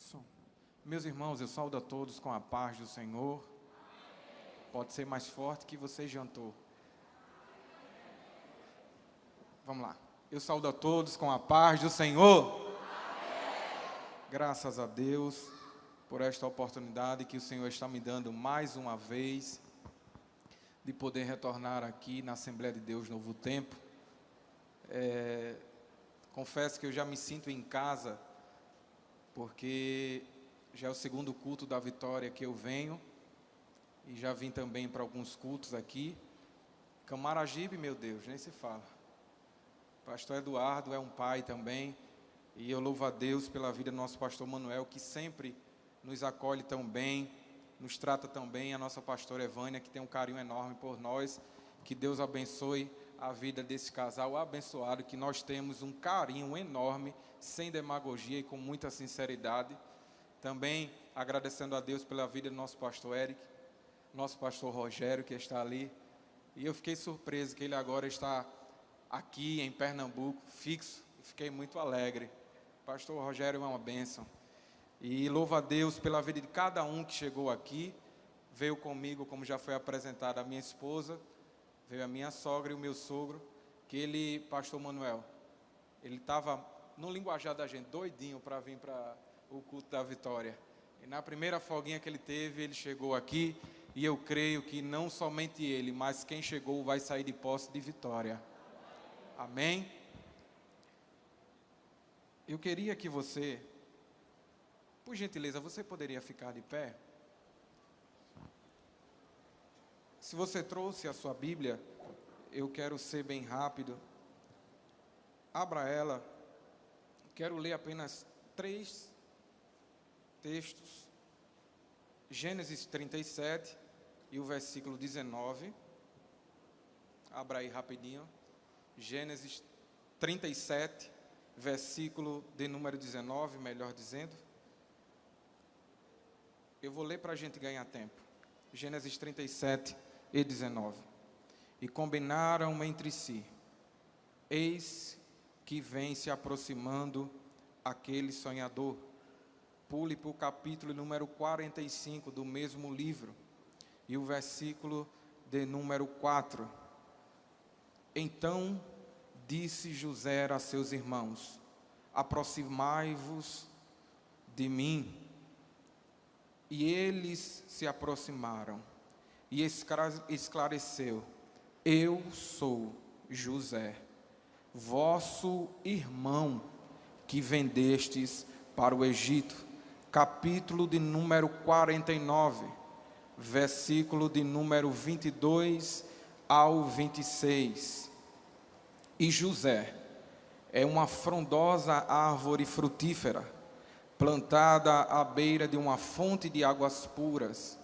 Som. Meus irmãos, eu saúdo a todos com a paz do Senhor. Pode ser mais forte que você jantou. Vamos lá. Eu saúdo a todos com a paz do Senhor. Graças a Deus por esta oportunidade que o Senhor está me dando mais uma vez de poder retornar aqui na Assembleia de Deus Novo Tempo. Confesso que eu já me sinto em casa, porque já é o segundo culto da Vitória que eu venho, e já vim também para alguns cultos aqui. Camaragibe, meu Deus, nem se fala. Pastor Eduardo é um pai também, e eu louvo a Deus pela vida do nosso pastor Manuel, que sempre nos acolhe tão bem, nos trata tão bem, a nossa pastora Evânia, que tem um carinho enorme por nós. Que Deus abençoe a vida desse casal abençoado, que nós temos um carinho enorme, sem demagogia e com muita sinceridade. Também agradecendo a Deus pela vida do nosso pastor Eric, nosso pastor Rogério, que está ali. E eu fiquei surpreso que ele agora está aqui em Pernambuco, fixo, e fiquei muito alegre. Pastor Rogério é uma bênção. E louvo a Deus pela vida de cada um que chegou aqui. Veio comigo, como já foi apresentado, a minha esposa, veio a minha sogra e o meu sogro, que ele, pastor Manuel, ele estava no linguajar da gente, doidinho para vir para o culto da Vitória. E na primeira folguinha que ele teve, ele chegou aqui, e eu creio que não somente ele, mas quem chegou vai sair de posse de vitória. Amém? Eu queria que você, por gentileza, você poderia ficar de pé? Se você trouxe a sua Bíblia, eu quero ser bem rápido. Abra ela. Quero ler apenas 3 textos. Gênesis 37 e o versículo 19. Abra aí rapidinho. Gênesis 37, versículo de número 19, melhor dizendo. Eu vou ler para a gente ganhar tempo. Gênesis 37 e 19. E combinaram entre si: eis que vem se aproximando aquele sonhador. Pule para o capítulo número 45 do mesmo livro, e o versículo de número 4. Então disse José a seus irmãos: aproximai-vos de mim. E eles se aproximaram, e esclareceu: eu sou José, vosso irmão, que vendestes para o Egito. Capítulo de número 49, versículo de número 22 ao 26. E José é uma frondosa árvore frutífera, plantada à beira de uma fonte de águas puras,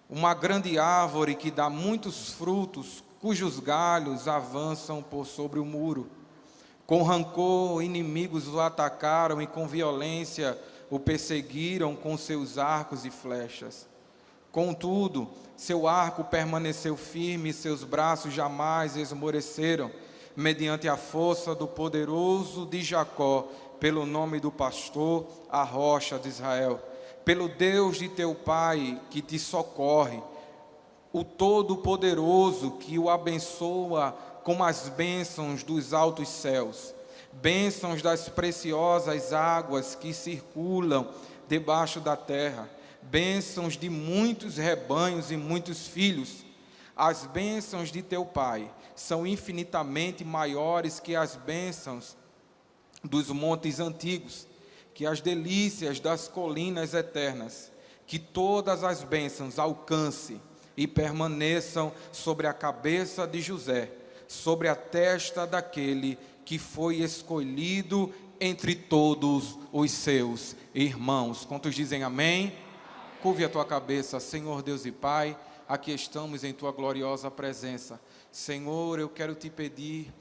uma grande árvore que dá muitos frutos, cujos galhos avançam por sobre o muro. Com rancor, inimigos o atacaram e com violência o perseguiram com seus arcos e flechas. Contudo, seu arco permaneceu firme e seus braços jamais esmoreceram, mediante a força do poderoso de Jacó, pelo nome do pastor, a rocha de Israel, pelo Deus de teu pai que te socorre, o Todo-Poderoso que o abençoa com as bênçãos dos altos céus, bênçãos das preciosas águas que circulam debaixo da terra, bênçãos de muitos rebanhos e muitos filhos. As bênçãos de teu pai são infinitamente maiores que as bênçãos dos montes antigos, que as delícias das colinas eternas. Que todas as bênçãos alcance e permaneçam sobre a cabeça de José, sobre a testa daquele que foi escolhido entre todos os seus irmãos. Quantos dizem amém? Curve a tua cabeça. Senhor Deus e Pai, aqui estamos em tua gloriosa presença. Senhor, eu quero te pedir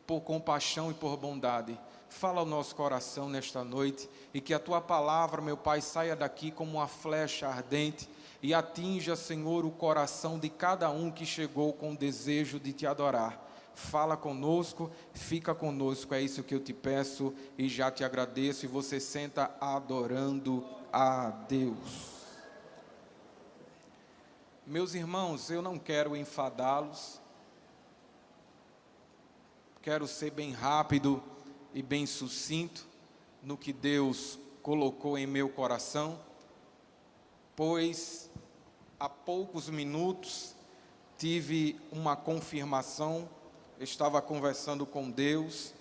por compaixão e por bondade. Fala ao nosso coração nesta noite, e que a tua palavra, meu Pai, saia daqui como uma flecha ardente e atinja, Senhor, o coração de cada um que chegou com o desejo de te adorar. fala conosco, fica conosco, é isso que eu te peço e já te agradeço, e você senta adorando a Deus. Meus irmãos, eu não quero enfadá-los, quero ser bem rápido e bem sucinto no que Deus colocou em meu coração, pois há poucos minutos tive uma confirmação, estava conversando com Deus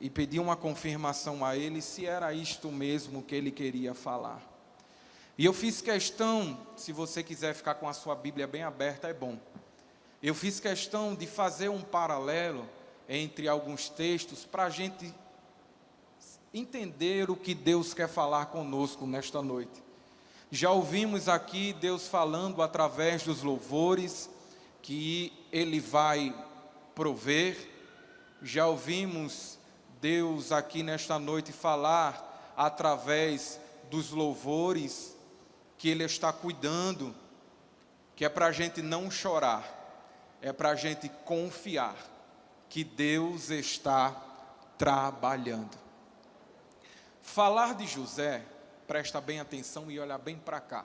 e pedi uma confirmação a Ele se era isto mesmo que Ele queria falar. E eu fiz questão, se você quiser ficar com a sua Bíblia bem aberta, é bom. Eu fiz questão de fazer um paralelo entre alguns textos para a gente entender o que Deus quer falar conosco nesta noite. Já ouvimos aqui Deus falando através dos louvores que Ele vai prover. Já ouvimos Deus aqui nesta noite falar através dos louvores que Ele está cuidando, que é para a gente não chorar, é para a gente confiar que Deus está trabalhando. Falar de José, presta bem atenção e olha bem para cá.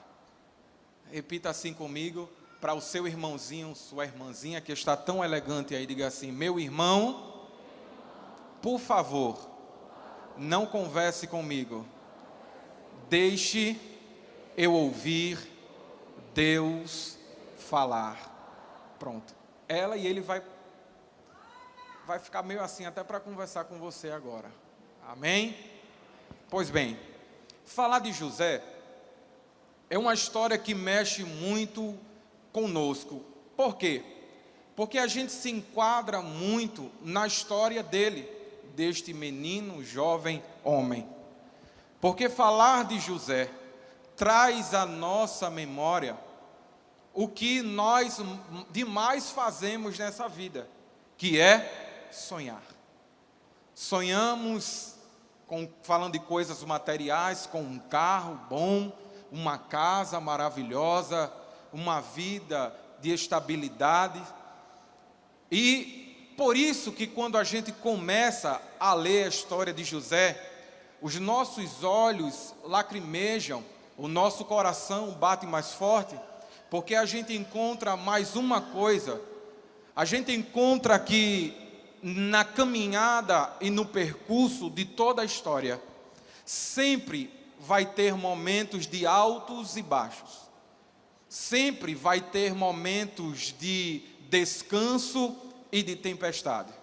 Repita assim comigo, para o seu irmãozinho, sua irmãzinha que está tão elegante aí, diga assim: meu irmão, por favor, não converse comigo, deixe eu ouvir Deus falar. Pronto. Ela e ele vai ficar meio assim até para conversar com você agora. Amém? Pois bem, falar de José é uma história que mexe muito conosco. Por quê? Porque a gente se enquadra muito na história dele, deste menino, jovem homem. Porque falar de José traz à nossa memória o que nós demais fazemos nessa vida, que é sonhar. Sonhamos falando de coisas materiais, com um carro bom, uma casa maravilhosa, uma vida de estabilidade. E por isso que quando a gente começa a ler a história de José, os nossos olhos lacrimejam, o nosso coração bate mais forte, porque a gente encontra mais uma coisa. A gente encontra que na caminhada e no percurso de toda a história, sempre vai ter momentos de altos e baixos. Sempre vai ter momentos de descanso e de tempestade.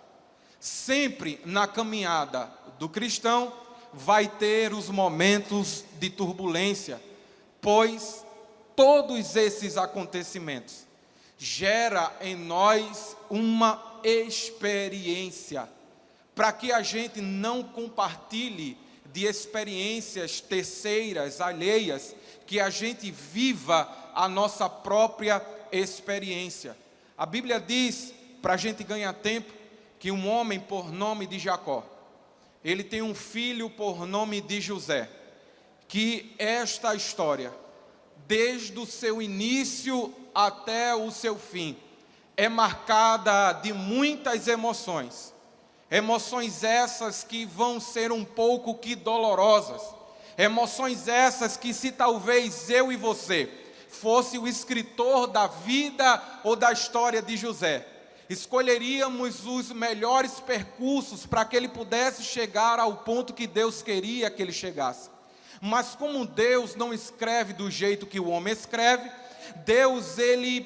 Sempre na caminhada do cristão vai ter os momentos de turbulência, pois todos esses acontecimentos geram em nós uma experiência, para que a gente não compartilhe de experiências terceiras, alheias, que a gente viva a nossa própria experiência. A Bíblia diz, para a gente ganhar tempo, que um homem por nome de Jacó, ele tem um filho por nome de José, que esta história, desde o seu início até o seu fim, é marcada de muitas emoções. Emoções essas que vão ser um pouco que dolorosas. Emoções essas que, se talvez eu e você fosse o escritor da vida ou da história de José, escolheríamos os melhores percursos para que ele pudesse chegar ao ponto que Deus queria que ele chegasse. Mas como Deus não escreve do jeito que o homem escreve, Deus, ele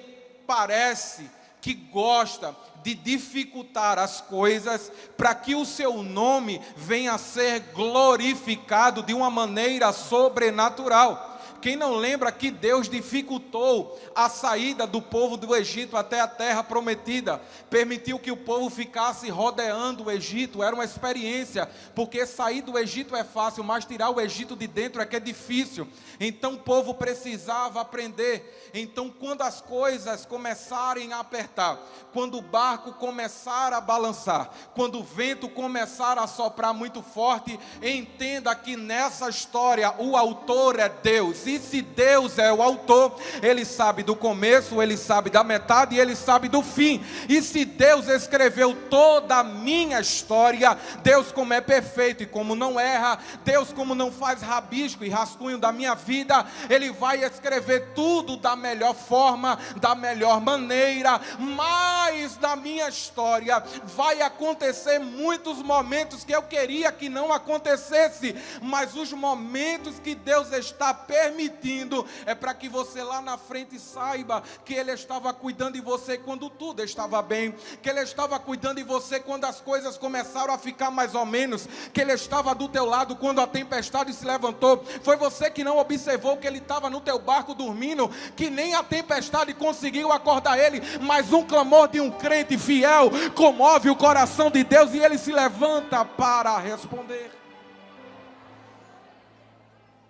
parece que gosta de dificultar as coisas para que o seu nome venha a ser glorificado de uma maneira sobrenatural. Quem não lembra que Deus dificultou a saída do povo do Egito até a terra prometida, permitiu que o povo ficasse rodeando o Egito, era uma experiência, porque sair do Egito é fácil, mas tirar o Egito de dentro é que é difícil. Então o povo precisava aprender. Então, quando as coisas começarem a apertar, quando o barco começar a balançar, quando o vento começar a soprar muito forte, entenda que nessa história o autor é Deus, E se Deus é o autor, Ele sabe do começo, Ele sabe da metade e Ele sabe do fim. E se Deus escreveu toda a minha história, Deus como é perfeito e como não erra, Deus como não faz rabisco e rascunho da minha vida, Ele vai escrever tudo da melhor forma, da melhor maneira. Mas na minha história vai acontecer muitos momentos que eu queria que não acontecesse, mas os momentos que Deus está permitindo é para que você lá na frente saiba que Ele estava cuidando de você quando tudo estava bem, que Ele estava cuidando de você quando as coisas começaram a ficar mais ou menos, que Ele estava do teu lado quando a tempestade se levantou. Foi você que não observou que Ele estava no teu barco dormindo, que nem a tempestade conseguiu acordar Ele, mas um clamor de um crente fiel comove o coração de Deus e Ele se levanta para responder.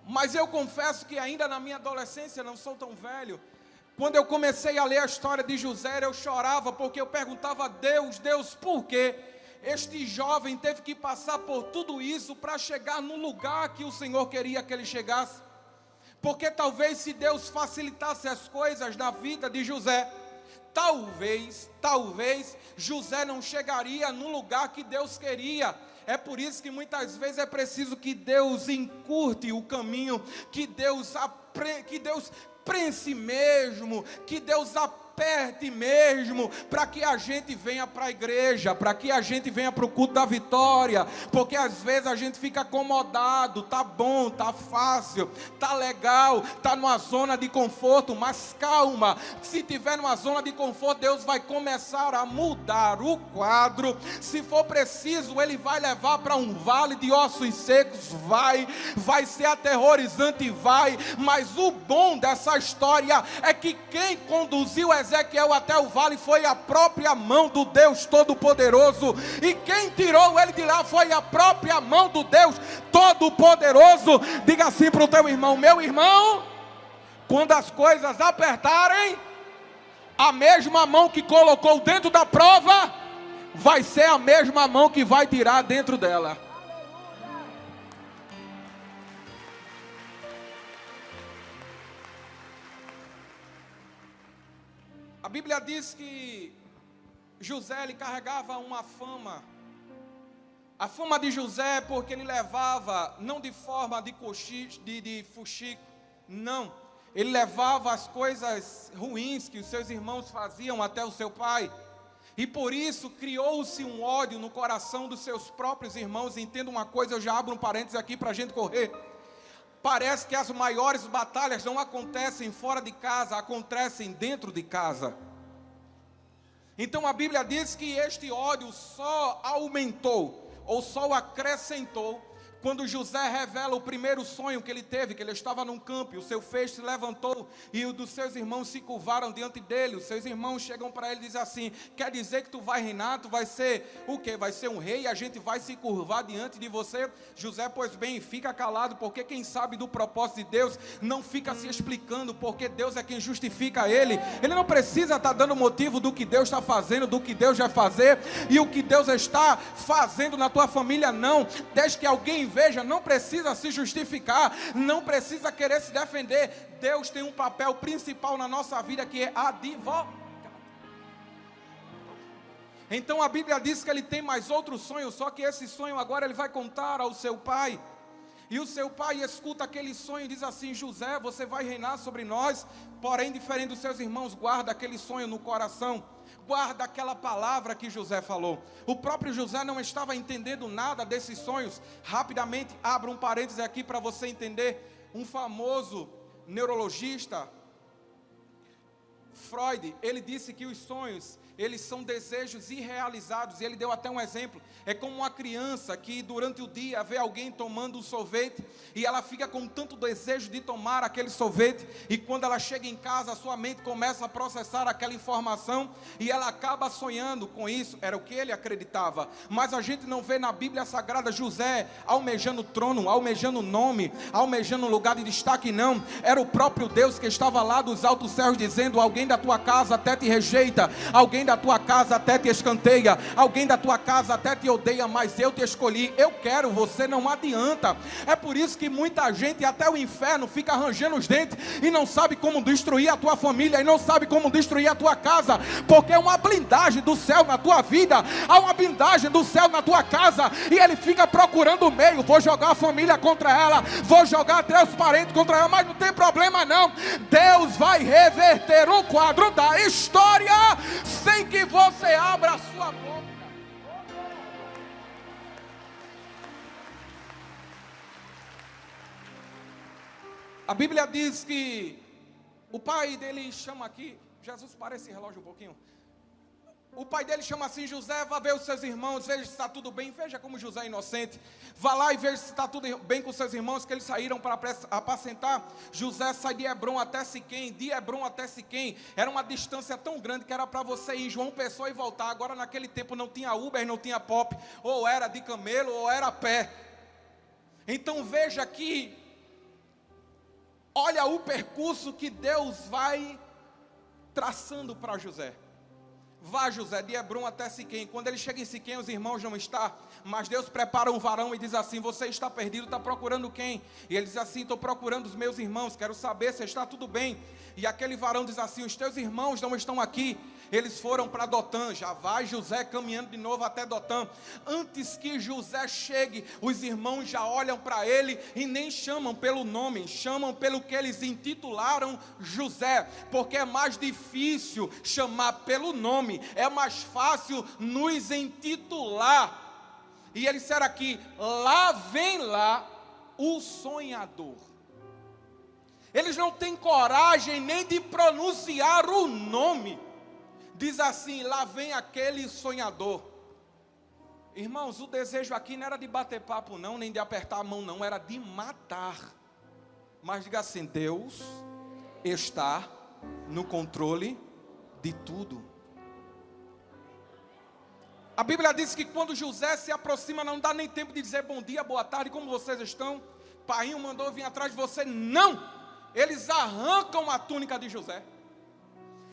Mas eu confesso que ainda na minha adolescência, não sou tão velho, quando eu comecei a ler a história de José, eu chorava porque eu perguntava a Deus, por quê? Este jovem teve que passar por tudo isso para chegar no lugar que o Senhor queria que ele chegasse. Porque talvez se Deus facilitasse as coisas na vida de José, talvez José não chegaria no lugar que Deus queria. É por isso que muitas vezes é preciso que Deus encurte o caminho, que Deus prense mesmo, que Deus aperte mesmo, para que a gente venha para a igreja, para que a gente venha para o culto da vitória, porque às vezes a gente fica acomodado, tá bom, tá fácil, tá legal, tá numa zona de conforto, mas calma, se tiver numa zona de conforto, Deus vai começar a mudar o quadro. Se for preciso, Ele vai levar para um vale de ossos secos, vai ser aterrorizante, mas o bom dessa história é que quem conduziu Ezequiel até o vale foi a própria mão do Deus Todo-Poderoso, e quem tirou ele de lá foi a própria mão do Deus Todo-Poderoso. Diga assim para o teu irmão: meu irmão, quando as coisas apertarem, a mesma mão que colocou dentro da prova vai ser a mesma mão que vai tirar dentro dela. A Bíblia diz que José, ele carregava uma fama. A fama de José, porque ele levava, não de forma de fuxico, não. Ele levava as coisas ruins que os seus irmãos faziam até o seu pai. E por isso criou-se um ódio no coração dos seus próprios irmãos. Entenda uma coisa, eu já abro um parênteses aqui para a gente correr. Parece que as maiores batalhas não acontecem fora de casa, acontecem dentro de casa. Então a Bíblia diz que este ódio só aumentou, ou só acrescentou, quando José revela o primeiro sonho que ele teve, que ele estava num campo, e o seu feixe se levantou, e os dos seus irmãos se curvaram diante dele. Os seus irmãos chegam para ele e dizem assim: quer dizer que tu vai reinar, tu vai ser o quê? Vai ser um rei, e a gente vai se curvar diante de você? José, pois bem, fica calado, porque quem sabe do propósito de Deus, não fica se explicando, porque Deus é quem justifica ele. Ele não precisa estar dando motivo do que Deus está fazendo, do que Deus vai fazer, e o que Deus está fazendo na tua família, não. Desde que alguém veja, não precisa se justificar, não precisa querer se defender. Deus tem um papel principal na nossa vida, que é advogado. Então a Bíblia diz que ele tem mais outro sonho, só que esse sonho agora ele vai contar ao seu pai. E o seu pai escuta aquele sonho e diz assim: José, você vai reinar sobre nós. Porém, diferente dos seus irmãos, guarda aquele sonho no coração, guarda aquela palavra que José falou. O próprio José não estava entendendo nada desses sonhos. Rapidamente, abro um parêntese aqui para você entender. Um famoso neurologista, Freud, ele disse que os sonhos, eles são desejos irrealizados, e ele deu até um exemplo. É como uma criança que durante o dia vê alguém tomando um sorvete, e ela fica com tanto desejo de tomar aquele sorvete, e quando ela chega em casa, a sua mente começa a processar aquela informação, e ela acaba sonhando com isso. Era o que ele acreditava. Mas a gente não vê na Bíblia Sagrada José almejando trono, almejando nome, almejando lugar de destaque, não. Era o próprio Deus que estava lá dos altos céus dizendo: alguém alguém da tua casa até te rejeita, alguém da tua casa até te escanteia, alguém da tua casa até te odeia, mas eu te escolhi, eu quero você, não adianta. É por isso que muita gente, até o inferno, fica arranjando os dentes e não sabe como destruir a tua família, e não sabe como destruir a tua casa, porque é uma blindagem do céu na tua vida, há uma blindagem do céu na tua casa, e ele fica procurando o meio. Vou jogar a família contra ela, vou jogar até os parentes contra ela, mas não tem problema não, Deus vai reverter o quadro da história, sem que você abra a sua boca. A Bíblia diz que o pai dele chama aqui, Jesus, para esse relógio um pouquinho. O pai dele chama assim: José, vá ver os seus irmãos, veja se está tudo bem. Veja como José é inocente. Vá lá e veja se está tudo bem com seus irmãos, que eles saíram para apacentar. José sai de Hebrom até Siquém. De Hebrom até Siquém era uma distância tão grande que era para você ir João Pessoa e voltar. Agora naquele tempo não tinha Uber, não tinha Pop, ou era de camelo ou era a pé. Então veja aqui, olha o percurso que Deus vai traçando para José. Vá, José, de Hebrom até Siquém. Quando ele chega em Siquém, os irmãos não estão, mas Deus prepara um varão e diz assim: você está perdido, está procurando quem? E ele diz assim: estou procurando os meus irmãos, quero saber se está tudo bem. E aquele varão diz assim: os teus irmãos não estão aqui, eles foram para Dotã. Já vai José caminhando de novo até Dotã. Antes que José chegue, os irmãos já olham para ele e nem chamam pelo nome, chamam pelo que eles intitularam José, porque é mais difícil chamar pelo nome, é mais fácil nos intitular. E eles disseram aqui: lá vem lá o sonhador. Eles não têm coragem nem de pronunciar o nome. Diz assim: lá vem aquele sonhador. Irmãos, o desejo aqui não era de bater papo não, nem de apertar a mão não, era de matar. Mas diga assim: Deus está no controle de tudo. A Bíblia diz que quando José se aproxima, não dá nem tempo de dizer bom dia, boa tarde, como vocês estão? Painho mandou vir atrás de você. Não! Eles arrancam a túnica de José,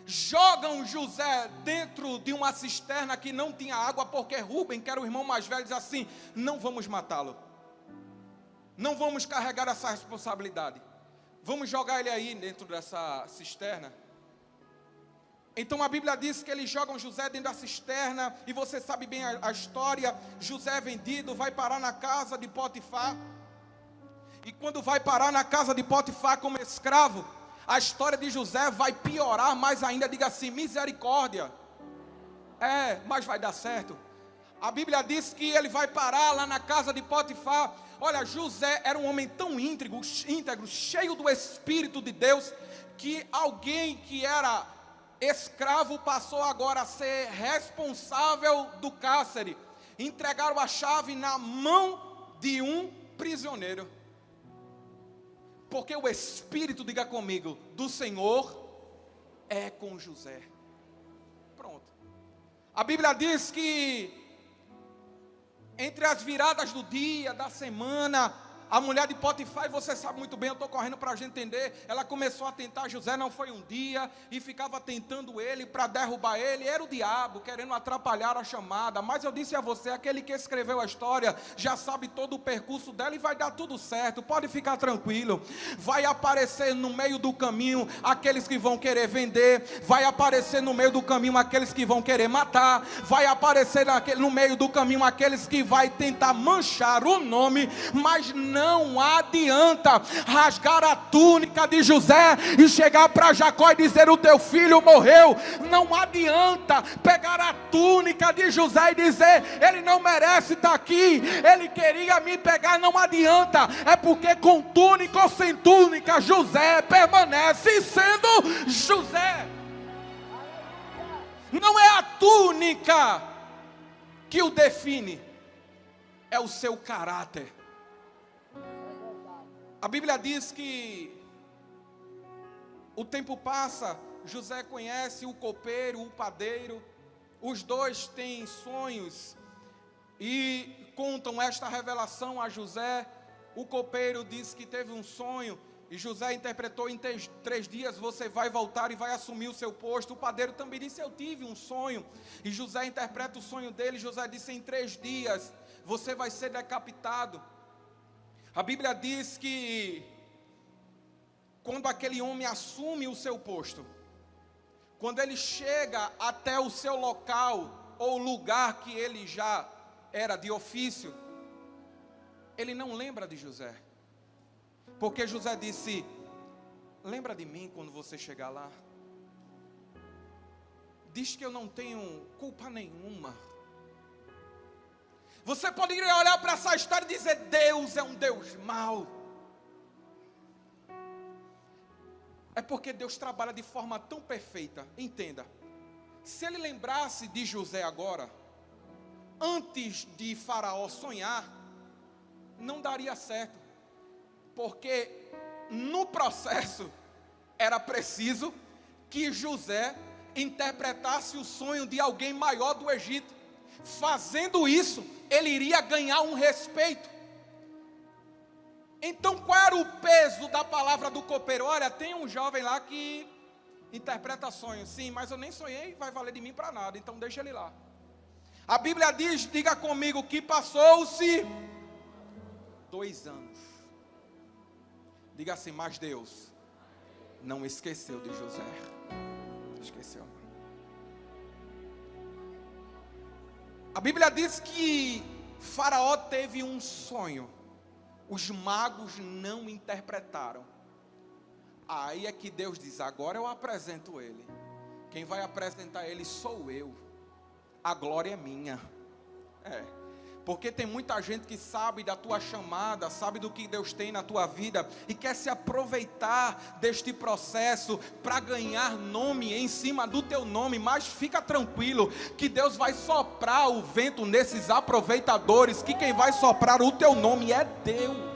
jogam José dentro de uma cisterna que não tinha água, porque Rúben, que era o irmão mais velho, diz assim: não vamos matá-lo, não vamos carregar essa responsabilidade, vamos jogar ele aí dentro dessa cisterna. Então a Bíblia diz que eles jogam José dentro da cisterna, e você sabe bem a história. José é vendido, vai parar na casa de Potifar, e quando vai parar na casa de Potifar como escravo, a história de José vai piorar mais ainda. Diga assim: misericórdia. Mas vai dar certo. A Bíblia diz que ele vai parar lá na casa de Potifar. Olha, José era um homem tão íntegro, cheio do Espírito de Deus, que alguém que era escravo passou agora a ser responsável do cárcere. Entregaram a chave na mão de um prisioneiro. Porque o Espírito, diga comigo, do Senhor é com José. Pronto. A Bíblia diz que entre as viradas do dia, da semana, a mulher de Potifar, e você sabe muito bem, eu estou correndo para a gente entender, ela começou a tentar José, não foi um dia, e ficava tentando ele para derrubar ele. Era o diabo querendo atrapalhar a chamada. Mas eu disse a você, aquele que escreveu a história já sabe todo o percurso dela, e vai dar tudo certo, pode ficar tranquilo. Vai aparecer no meio do caminho aqueles que vão querer vender, vai aparecer no meio do caminho aqueles que vão querer matar, vai aparecer no meio do caminho aqueles que vai tentar manchar o nome, mas não adianta rasgar a túnica de José e chegar para Jacó e dizer: o teu filho morreu. Não adianta pegar a túnica de José e dizer: ele não merece estar aqui, ele queria me pegar. Não adianta, é porque com túnica ou sem túnica, José permanece sendo José. Não é a túnica que o define, é o seu caráter. A Bíblia diz que o tempo passa, José conhece o copeiro, o padeiro, os dois têm sonhos e contam esta revelação a José. O copeiro diz que teve um sonho E José interpretou: em 3 dias você vai voltar e vai assumir o seu posto. O padeiro também disse: eu tive um sonho. E José interpreta o sonho dele. José disse: em 3 dias você vai ser decapitado. A Bíblia diz que quando aquele homem assume o seu posto, quando ele chega até o seu local ou lugar que ele já era de ofício, ele não lembra de José. Porque José disse: lembra de mim quando você chegar lá. Diz que eu não tenho culpa nenhuma. Você poderia olhar para essa história e dizer: Deus é um Deus mau. É porque Deus trabalha de forma tão perfeita. Entenda, se ele lembrasse de José agora, antes de Faraó sonhar, não daria certo. Porque no processo era preciso que José interpretasse o sonho de alguém maior do Egito. Fazendo isso, ele iria ganhar um respeito. Então qual era o peso da palavra do copeiro? Olha, tem um jovem lá que interpreta sonhos. Sim, mas eu nem sonhei, vai valer de mim para nada, então deixa ele lá. A Bíblia diz, diga comigo, que passou-se 2 anos. Diga assim: mas Deus não esqueceu de José. Esqueceu. A Bíblia diz que Faraó teve um sonho. Os magos não interpretaram. Aí é que Deus diz: agora eu apresento ele. Quem vai apresentar ele sou eu. A glória é minha. Porque tem muita gente que sabe da tua chamada, sabe do que Deus tem na tua vida e quer se aproveitar deste processo para ganhar nome em cima do teu nome. Mas fica tranquilo que Deus vai soprar o vento nesses aproveitadores, que quem vai soprar o teu nome é Deus.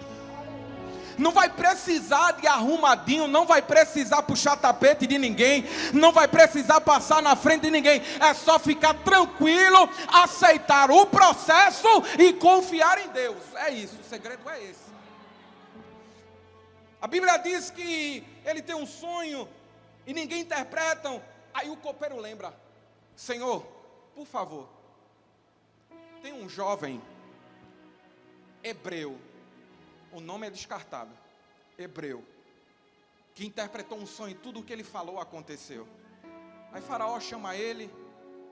Não vai precisar de arrumadinho, não vai precisar puxar tapete de ninguém, não vai precisar passar na frente de ninguém. É só ficar tranquilo, aceitar o processo e confiar em Deus. É isso, o segredo é esse. A Bíblia diz que ele tem um sonho e ninguém interpreta. Aí o copeiro lembra: Senhor, por favor, tem um jovem hebreu, o nome é descartado, hebreu, que interpretou um sonho e tudo o que ele falou aconteceu. Aí Faraó chama ele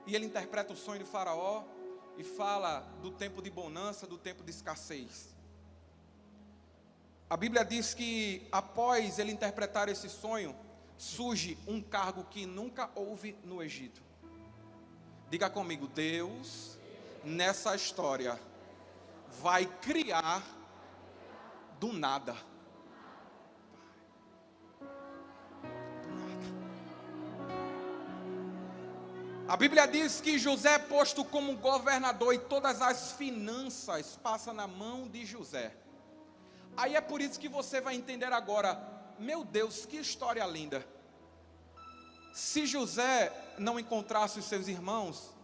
e ele interpreta o sonho de Faraó e fala do tempo de bonança, do tempo de escassez. A Bíblia diz que após ele interpretar esse sonho, surge um cargo que nunca houve no Egito. Diga comigo: Deus nessa história vai criar do nada. A Bíblia diz que José é posto como governador e todas as finanças passam na mão de José. Aí é por isso que você vai entender agora: meu Deus, que história linda. Se José não encontrasse os seus irmãos,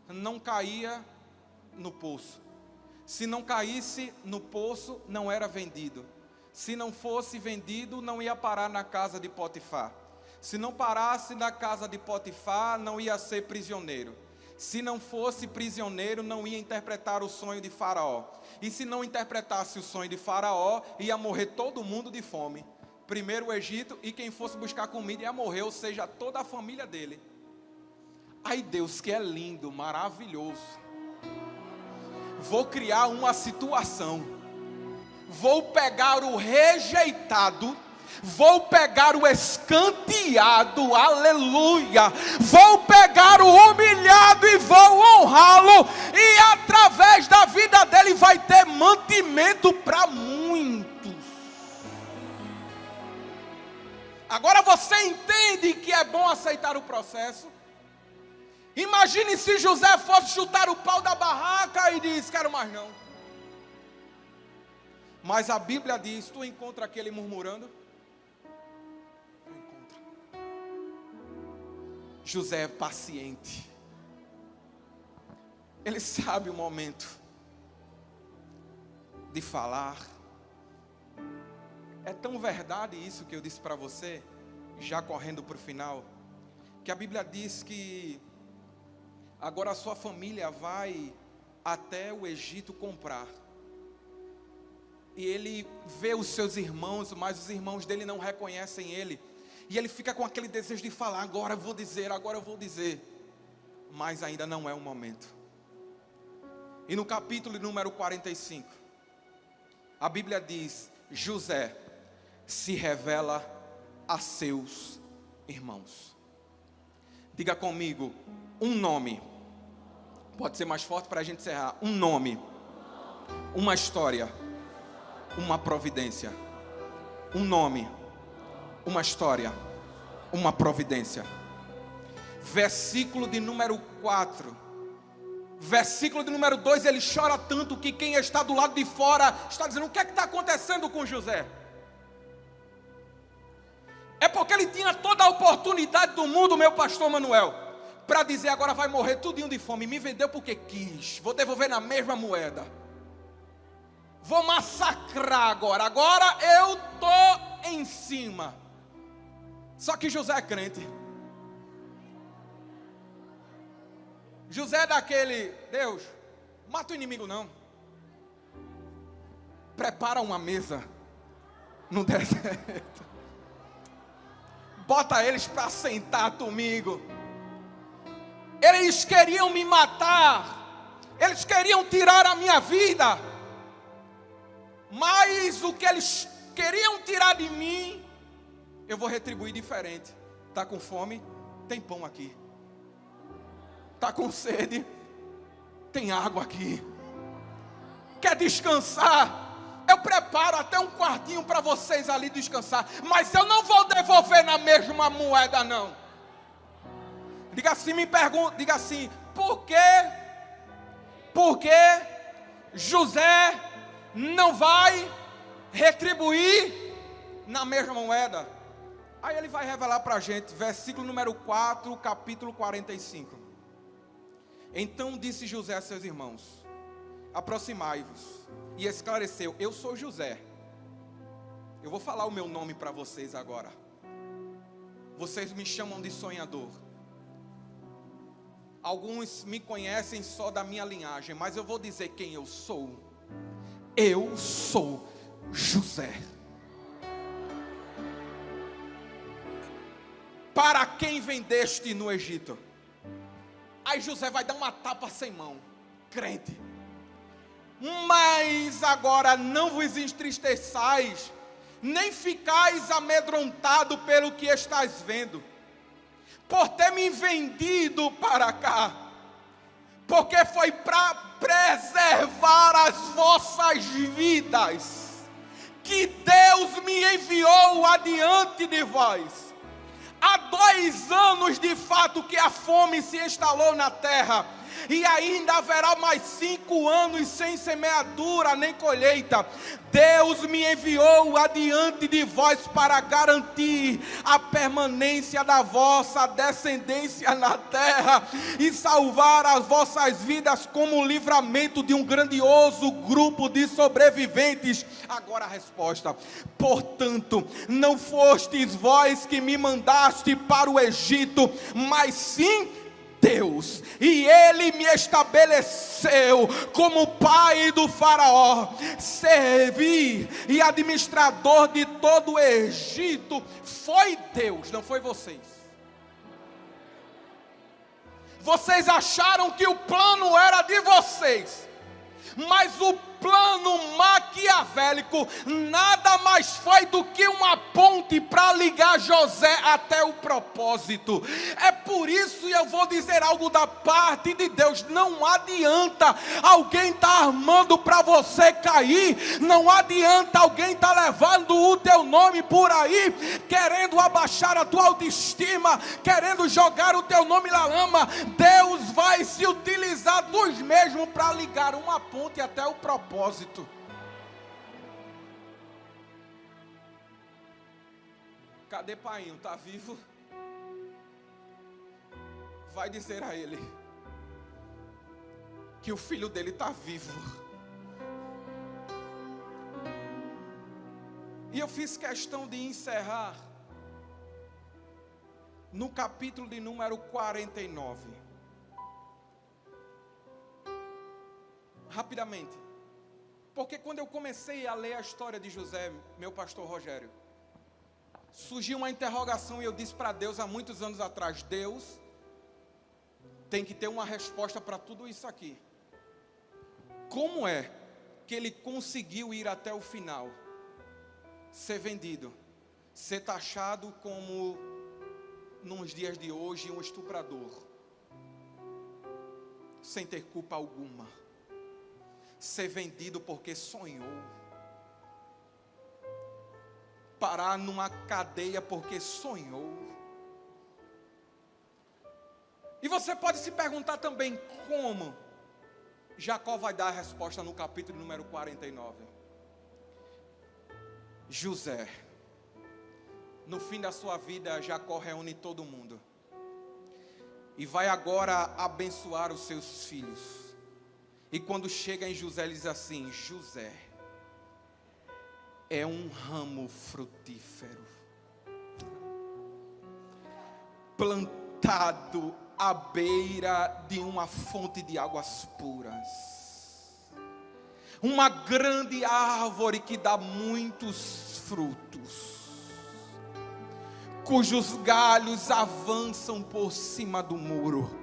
não caía no poço. Se não caísse no poço, não era vendido. Se não fosse vendido, não ia parar na casa de Potifar. Se não parasse na casa de Potifar, não ia ser prisioneiro. Se não fosse prisioneiro, não ia interpretar o sonho de Faraó. E se não interpretasse o sonho de Faraó, ia morrer todo mundo de fome. Primeiro o Egito, e quem fosse buscar comida ia morrer, ou seja, toda a família dele. Ai Deus, que é lindo, maravilhoso. Vou criar uma situação. Vou pegar o rejeitado, vou pegar o escanteado, aleluia. Vou pegar o humilhado e vou honrá-lo. E através da vida dele vai ter mantimento para muitos. Agora você entende que é bom aceitar o processo? Imagine se José fosse chutar o pau da barraca e diz: quero mais não. Mas a Bíblia diz: tu encontra aquele murmurando? Não encontra. José é paciente. Ele sabe o momento de falar. É tão verdade isso que eu disse para você, já correndo para o final, que a Bíblia diz que agora a sua família vai até o Egito comprar. E ele vê os seus irmãos, mas os irmãos dele não reconhecem ele. E ele fica com aquele desejo de falar, agora eu vou dizer. Mas ainda não é o momento. E no capítulo número 45, a Bíblia diz, José se revela a seus irmãos. Diga comigo, um nome. Pode ser mais forte para a gente encerrar. Um nome, uma história, uma providência. Um nome, uma história, uma providência. Versículo de número 4. Versículo de número 2, ele chora tanto que quem está do lado de fora está dizendo, o que é que está acontecendo com José? É porque ele tinha toda a oportunidade do mundo, meu pastor Manuel, para dizer, agora vai morrer tudinho de fome. Me vendeu porque quis, vou devolver na mesma moeda. Vou massacrar agora eu estou em cima. Só que José é crente. José é daquele, Deus, mata o inimigo não. Prepara uma mesa no deserto. Bota eles para sentar comigo. Eles queriam me matar. Eles queriam tirar a minha vida. Mas o que eles queriam tirar de mim, eu vou retribuir diferente. Está com fome? Tem pão aqui. Está com sede? Tem água aqui. Quer descansar? Eu preparo até um quartinho para vocês ali descansar. Mas eu não vou devolver na mesma moeda não. Diga assim, diga assim, por quê? Porque José não vai retribuir na mesma moeda. Aí ele vai revelar para a gente, versículo número 4, capítulo 45. Então disse José a seus irmãos, aproximai-vos. E esclareceu, eu sou José. Eu vou falar o meu nome para vocês agora. Vocês me chamam de sonhador. Alguns me conhecem só da minha linhagem, mas eu vou dizer quem eu sou. Eu sou José. Para quem vendeste no Egito? Aí José vai dar uma tapa sem mão. Crente. Mas agora não vos entristeçais, nem ficais amedrontado pelo que estáis vendo, por ter me vendido para cá, porque foi para preservar as vossas vidas, que Deus me enviou adiante de vós. Há 2 anos de fato que a fome se instalou na terra, e ainda haverá mais 5 anos sem semeadura nem colheita. Deus me enviou adiante de vós para garantir a permanência da vossa descendência na terra e salvar as vossas vidas como livramento de um grandioso grupo de sobreviventes. Agora a resposta: portanto, não fostes vós que me mandaste para o Egito, mas sim Deus, e Ele me estabeleceu como pai do faraó, servi e administrador de todo o Egito. Foi Deus, não foi vocês. Vocês acharam que o plano era de vocês, mas o plano maquiavélico nada mais foi do que uma ponte para ligar José até o propósito. É por isso, e eu vou dizer algo da parte de Deus, não adianta alguém estar armando para você cair, não adianta alguém estar levando o teu nome por aí, querendo abaixar a tua autoestima, querendo jogar o teu nome na lama. Deus vai se utilizar dos mesmos para ligar uma ponte até o propósito. Cadê Painho? Está vivo? Vai dizer a ele que o filho dele está vivo. E eu fiz questão de encerrar no capítulo de número 49. Rapidamente. Porque quando eu comecei a ler a história de José, meu pastor Rogério, surgiu uma interrogação e eu disse para Deus há muitos anos atrás: Deus tem que ter uma resposta para tudo isso aqui. Como é que ele conseguiu ir até o final, ser vendido, ser taxado como, nos dias de hoje, um estuprador, sem ter culpa alguma, ser vendido porque sonhou, parar numa cadeia porque sonhou? E você pode se perguntar também como Jacó vai dar a resposta no capítulo número 49. José, no fim da sua vida, Jacó reúne todo mundo e vai agora abençoar os seus filhos. E quando chega em José, ele diz assim: José é um ramo frutífero, plantado à beira de uma fonte de águas puras, uma grande árvore que dá muitos frutos, cujos galhos avançam por cima do muro.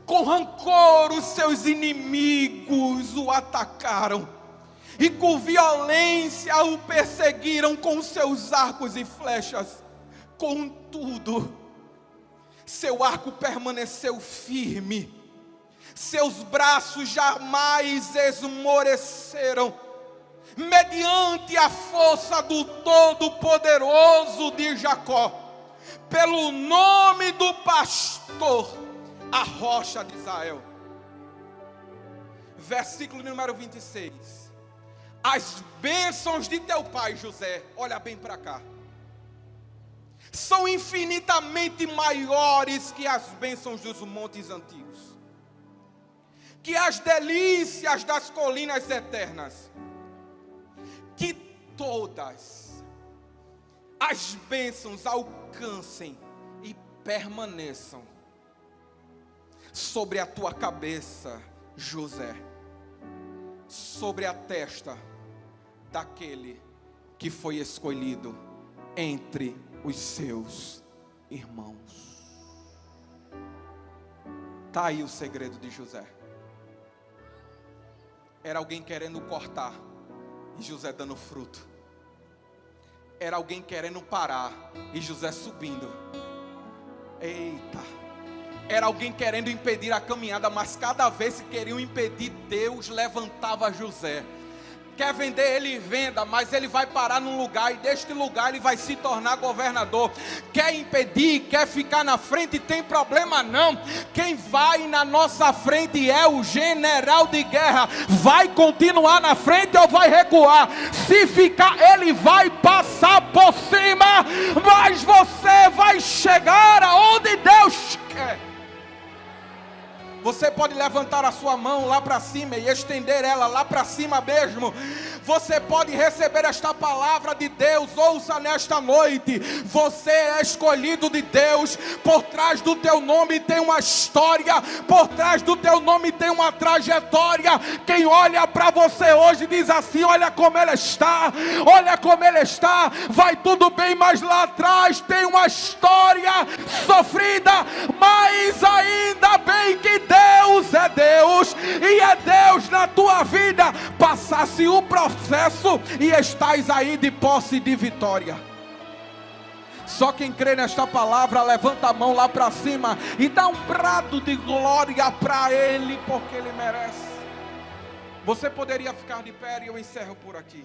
Com rancor os seus inimigos o atacaram, e com violência o perseguiram com seus arcos e flechas. Contudo, seu arco permaneceu firme, seus braços jamais esmoreceram, mediante a força do Todo-Poderoso de Jacó, pelo nome do pastor, a rocha de Israel. Versículo número 26. As bênçãos de teu pai José, olha bem para cá, são infinitamente maiores que as bênçãos dos montes antigos, que as delícias das colinas eternas. Que todas as bênçãos alcancem e permaneçam sobre a tua cabeça, José, sobre a testa daquele que foi escolhido entre os seus irmãos. Está aí o segredo de José. Era alguém querendo cortar e José dando fruto. Era alguém querendo parar e José subindo. Eita! Era alguém querendo impedir a caminhada, mas cada vez que queriam impedir, Deus levantava José. Quer vender, ele venda, mas ele vai parar num lugar, e deste lugar ele vai se tornar governador. Quer impedir, quer ficar na frente, tem problema não. Quem vai na nossa frente é o general de guerra. Vai continuar na frente ou vai recuar? Se ficar, ele vai passar por cima, mas você vai chegar aonde Deus quer. Você pode levantar a sua mão lá para cima e estender ela lá para cima mesmo. Você pode receber esta palavra de Deus. Ouça nesta noite: você é escolhido de Deus. Por trás do teu nome tem uma história, por trás do teu nome tem uma trajetória. Quem olha para você hoje diz assim: olha como ele está, olha como ele está, vai tudo bem, mas lá atrás tem uma história sofrida. Mas ainda bem que Deus é Deus, e é Deus na tua vida. Passasse o processo e estás aí de posse de vitória. Só quem crê nesta palavra, levanta a mão lá para cima e dá um brado de glória para Ele, porque Ele merece. Você poderia ficar de pé e eu encerro por aqui.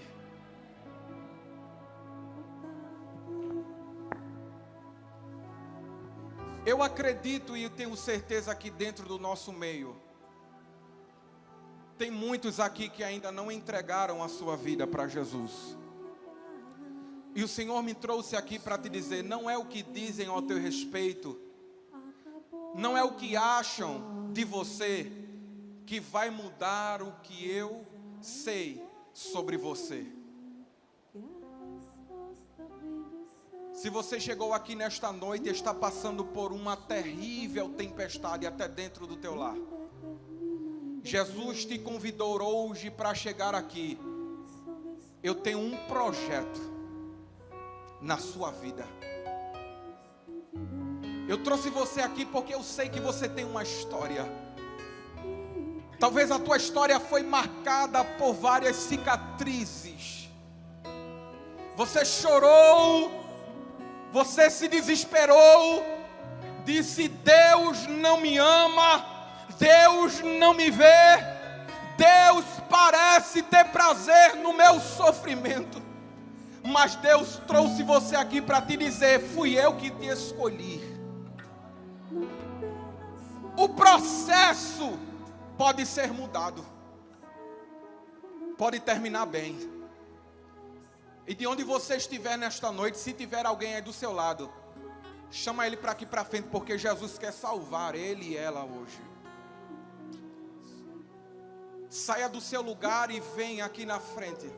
Eu acredito e eu tenho certeza que dentro do nosso meio tem muitos aqui que ainda não entregaram a sua vida para Jesus. E o Senhor me trouxe aqui para te dizer: não é o que dizem ao teu respeito, não é o que acham de você que vai mudar o que eu sei sobre você. Se você chegou aqui nesta noite e está passando por uma terrível tempestade até dentro do teu lar, Jesus te convidou hoje para chegar aqui. Eu tenho um projeto na sua vida. Eu trouxe você aqui porque eu sei que você tem uma história. Talvez a tua história foi marcada por várias cicatrizes. Você chorou, você se desesperou, disse: Deus não me ama, Deus não me vê, Deus parece ter prazer no meu sofrimento. Mas Deus trouxe você aqui para te dizer: fui eu que te escolhi. O processo pode ser mudado, pode terminar bem. E de onde você estiver nesta noite, se tiver alguém aí do seu lado, chama ele para aqui para frente, porque Jesus quer salvar ele e ela hoje. Saia do seu lugar e venha aqui na frente.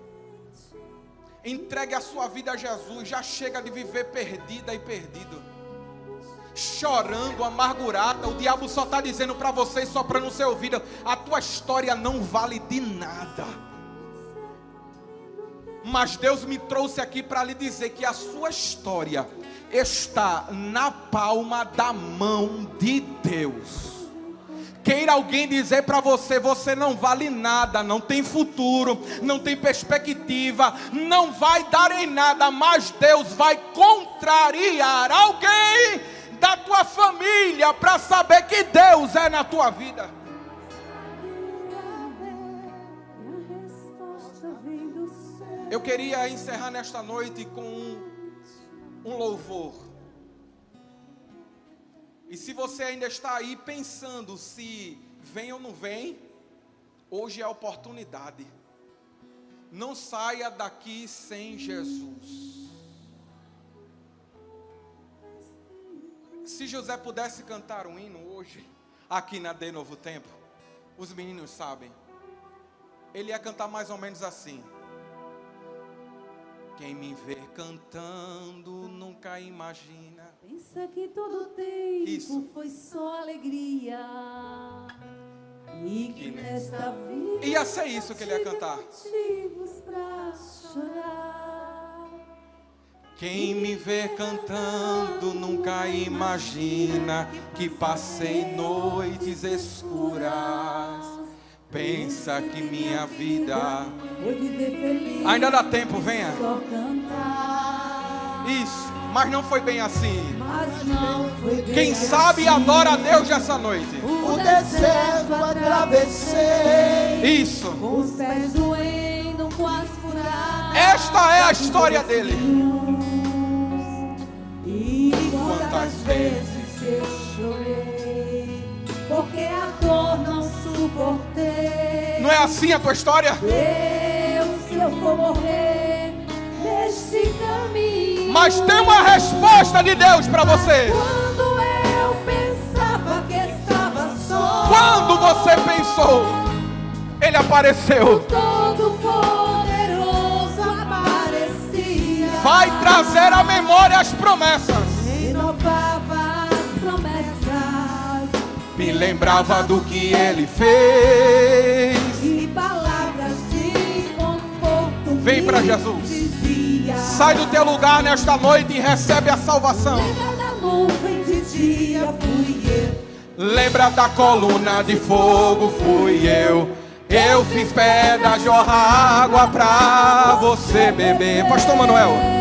Entregue a sua vida a Jesus. Já chega de viver perdida e perdido, chorando, amargurada. O diabo só está dizendo para você, soprando no seu ouvido: a tua história não vale de nada. Mas Deus me trouxe aqui para lhe dizer que a sua história está na palma da mão de Deus. Queira alguém dizer para você: você não vale nada, não tem futuro, não tem perspectiva, não vai dar em nada. Mas Deus vai contrariar alguém da tua família para saber que Deus é na tua vida. Eu queria encerrar nesta noite com um louvor. E se você ainda está aí pensando se vem ou não vem, hoje é a oportunidade. Não saia daqui sem Jesus. Se José pudesse cantar um hino hoje, aqui na De Novo Tempo, os meninos sabem, ele ia cantar mais ou menos assim: quem me vê cantando nunca imagina. Pensa que todo tempo foi só alegria, e que nesta vida ia ser isso que ele ia cantar. Motivos pra chorar. Quem me vê cantando nunca imagina que passei noites escuras. Pensa que minha vida foi viver feliz. Ainda dá tempo, venha. Só cantar. Isso, mas não foi bem assim. Mas não foi bem Quem assim. sabe adora a Deus nessa noite. O deserto atravessei. Isso. Com os pés doendo, quase furados. Esta é a história dele. E quantas vezes eu chorei, porque a dor não suportei. Não é assim a tua história? Deus, se eu for morrer neste caminho. Mas tem uma resposta de Deus para você. Quando eu pensava que estava só, Quando você pensou, Ele apareceu. Todo poderoso aparecia. Vai trazer à memória as promessas. Renovava as promessas. Me lembrava do que Ele fez. E palavras de conforto. Vem para Jesus. Sai do teu lugar nesta noite e recebe a salvação. Lembra da nuvem de dia, fui eu. Lembra da coluna de fogo, fui eu. Eu fiz pedra jorrar água pra você beber. Pastor Manuel.